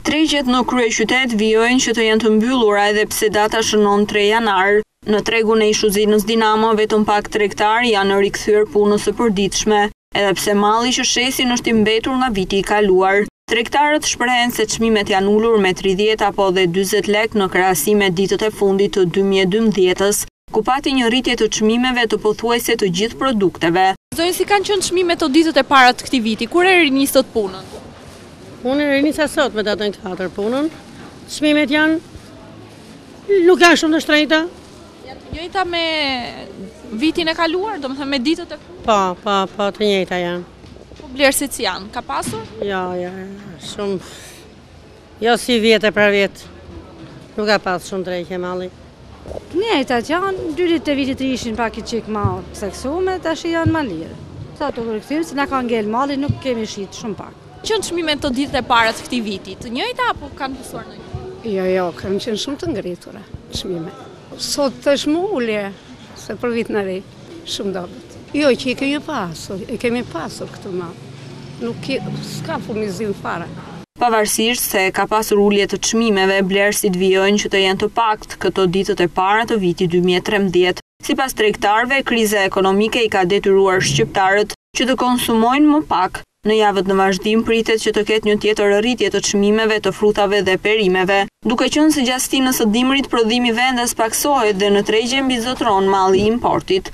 Tregjet në kryeqytet vijojnë që të jenë të mbyllura edhe pse data shënon 3 janar. Në tregun e Ishuzinës Dinamo vetëm pak tregtar janë rikthyer punës së përditshme, edhe pse malli që shesin është i mbetur nga viti i kaluar. Tregtarët shprehen se çmimet janë ulur me 30 apo dhe 40 lekë në krahasim me ditët e fundit të 2012-s, ku pati një rritje të çmimeve të pothuajse të gjithë produkteve. Zonjë, si kanë qenë çmimet të ditët e para të këtij viti? Kur e rinisët punën? Unë e rinisa sot me datën 4 punën. Çmimet nuk janë shumë të shtrenjta. Janë të njëjta me vitin e kaluar, domethënë me ditët e fundit? Po, të njëjta janë. Po vlerësit si janë? Ka pasur? Ja, shumë. Jo si vjet e pra vjet. Nuk ka pas shumë drejtje malli. Të njëjtat janë, 2 ditë të vitit ishin pak i çik më seksume, tash janë më lirë. Sa të rikthyer se na ka ngel malli, nuk kemi shit shumë pak. Qënë çmimet të ditët e para të këtij viti, të njëjta apo kanë pësuar në një? Jo, kanë qenë shumë të ngritura çmimet. Sot tash më ulje, se për vit në ri, shumë dobët. Jo, që i kemi pasur këtu më. Nuk s'ka furnizim fare. Pavarësisht se ka pasur ulje të çmimeve, blerësit vijojnë që të jenë të paktë këto ditët e para të vitit 2013. Sipas tregtarëve, kriza ekonomike i ka detyruar shqiptarët që të konsumojnë më pak. Në javët në vazhdim pritet që të ketë një tjetër rritje të çmimeve të frutave dhe perimeve, duke qenë se gjatë stinës së dimrit prodhimi vendas paksohet dhe në tregje mbizotron malli i importit.